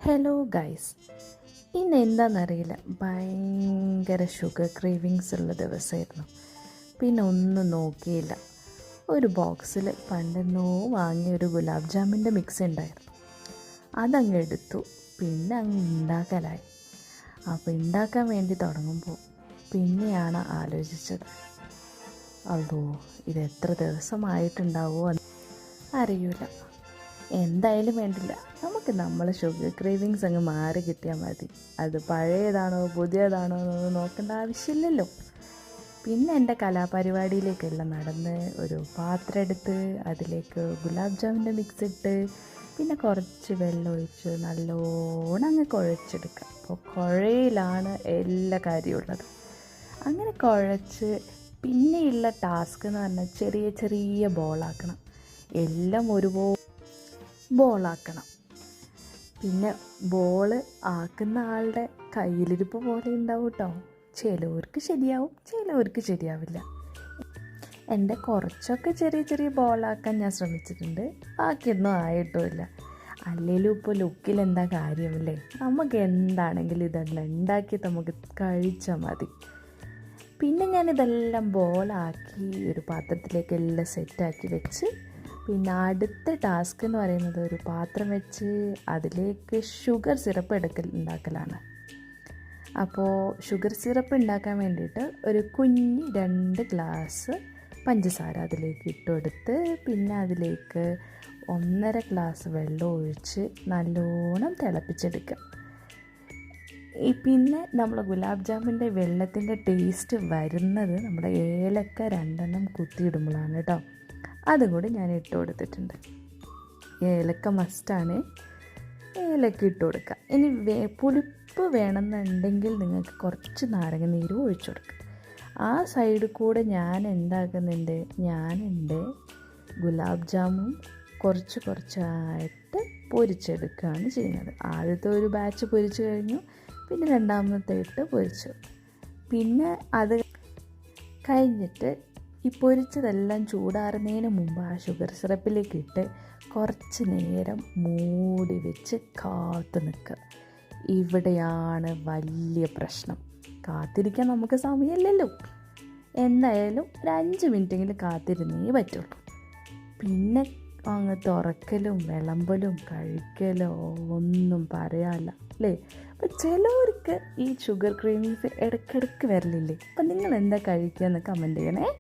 Hello guys, ഇന്ന് എന്താണെന്നറിയില്ല, ഭയങ്കര ഷുഗർ ക്രേവിങ്സ് ഉള്ള ദിവസമായിരുന്നു. പിന്നെ ഒന്നും നോക്കിയില്ല. ഒരു ബോക്സിൽ പണ്ടെന്നോ വാങ്ങിയ ഒരു ഗുലാബ് ജാമിൻ്റെ മിക്സ് ഉണ്ടായിരുന്നു. അതങ്ങ് എടുത്തു, പിന്നെ അങ്ങ് ഉണ്ടാക്കലായി. അപ്പോൾ ഉണ്ടാക്കാൻ വേണ്ടി തുടങ്ങുമ്പോൾ പിന്നെയാണ് ആലോചിച്ചത്, അതോ ഇത് എത്ര ദിവസമായിട്ടുണ്ടാവുമോ അറിയില്ല. എന്തായാലും വേണ്ടില്ല, നമുക്ക് നമ്മളെ ഷുഗർ ക്രേവിങ്സ് അങ്ങ് മാറി കിട്ടിയാൽ മതി. അത് പഴയതാണോ പുതിയതാണോ എന്നൊന്നും നോക്കേണ്ട ആവശ്യമില്ലല്ലോ. പിന്നെ എൻ്റെ കലാപരിപാടിയിലേക്കെല്ലാം നടന്ന് ഒരു പാത്രം എടുത്ത് അതിലേക്ക് ഗുലാബ് ജാമിൻ്റെ മിക്സ് ഇട്ട് പിന്നെ കുറച്ച് വെള്ളം ഒഴിച്ച് നല്ലോണം അങ്ങ് കുഴച്ചെടുക്കുക. അപ്പോൾ കുഴയിലാണ് എല്ലാ കാര്യമുള്ളത്. അങ്ങനെ കുഴച്ച് പിന്നെയുള്ള ടാസ്ക് എന്ന് പറഞ്ഞാൽ ചെറിയ ചെറിയ ബോളാക്കണം. എല്ലാം ഒരുപോലെ ബോളാക്കണം. പിന്നെ ബോള് ആക്കുന്ന ആളുടെ കയ്യിലിരിപ്പ് പോലെ ഉണ്ടാവും കേട്ടോ. ചിലവർക്ക് ശരിയാവും, ചിലവർക്ക് ശരിയാവില്ല. എൻ്റെ കുറച്ചൊക്കെ ചെറിയ ചെറിയ ബോളാക്കാൻ ഞാൻ ശ്രമിച്ചിട്ടുണ്ട്, ബാക്കിയൊന്നും ആയിട്ടുമില്ല. അല്ലെങ്കിലും ഇപ്പോൾ ലുക്കിൽ എന്താ കാര്യമില്ലേ, നമുക്ക് എന്താണെങ്കിലും ഇതെല്ലാം ഉണ്ടാക്കി നമുക്ക് കഴിച്ചാൽ മതി. പിന്നെ ഞാനിതെല്ലാം ബോളാക്കി ഒരു പാത്രത്തിലേക്ക് എല്ലാം സെറ്റാക്കി വെച്ച് പിന്നെ അടുത്ത ടാസ്ക് എന്ന് പറയുന്നത് ഒരു പാത്രം വെച്ച് അതിലേക്ക് ഷുഗർ സിറപ്പ് ഉണ്ടാക്കലാണ്. അപ്പോൾ ഷുഗർ സിറപ്പ് ഉണ്ടാക്കാൻ വേണ്ടിയിട്ട് ഒരു കുഞ്ഞ് 2 ഗ്ലാസ് പഞ്ചസാര അതിലേക്ക് ഇട്ടുകൊടുത്ത് പിന്നെ അതിലേക്ക് 1.5 ഗ്ലാസ് വെള്ളം ഒഴിച്ച് നല്ലോണം തിളപ്പിച്ചെടുക്കുക. പിന്നെ നമ്മൾ ഗുലാബ് ജാമിൻ്റെ വെള്ളത്തിൻ്റെ ടേസ്റ്റ് വരുന്നത് നമ്മുടെ ഏലക്ക 2 കുത്തിയിടുമ്പോഴാണ് കേട്ടോ. അതും കൂടി ഞാൻ ഇട്ട് കൊടുത്തിട്ടുണ്ട്. ഏലക്ക മസ്റ്റാണ്, ഏലക്ക ഇട്ട് കൊടുക്കുക. ഇനി പുളിപ്പ് വേണമെന്നുണ്ടെങ്കിൽ നിങ്ങൾക്ക് കുറച്ച് നാരങ്ങ നീര് ഒഴിച്ചു കൊടുക്കുക. ആ സൈഡിൽ കൂടെ ഞാൻ എന്താക്കുന്നുണ്ട്, ഞാൻ എൻ്റെ ഗുലാബ് ജാമും കുറച്ചായിട്ട് പൊരിച്ചെടുക്കുകയാണ് ചെയ്യുന്നത്. ആദ്യത്തെ ഒരു ബാച്ച് പൊരിച്ചു കഴിഞ്ഞു, പിന്നെ രണ്ടാമത്തെ ഇട്ട് പൊരിച്ചു. പിന്നെ അത് കഴിഞ്ഞിട്ട് ഈ പൊരിച്ചതെല്ലാം ചൂടാറുന്നതിന് മുമ്പ് ആ ഷുഗർ സിറപ്പിലേക്ക് ഇട്ട് കുറച്ച് നേരം മൂടി വെച്ച് കാത്തു നിൽക്കുക. ഇവിടെയാണ് വലിയ പ്രശ്നം. കാത്തിരിക്കാൻ നമുക്ക് സമയമില്ലല്ലോ. എന്തായാലും ഒരു 5 മിനിറ്റെങ്കിലും കാത്തിരുന്നേ പറ്റുള്ളൂ. പിന്നെ അങ്ങ് തുറക്കലും വിളമ്പലും കഴിക്കലോ ഒന്നും പറയാല്ല അല്ലേ. അപ്പം ചിലവർക്ക് ഈ ഷുഗർ ക്രേവിങ്സ് ഇടയ്ക്കിടയ്ക്ക് വരലില്ലേ. അപ്പം നിങ്ങൾ എന്താ കഴിക്കുക എന്ന് കമൻറ്റ് ചെയ്യണേ.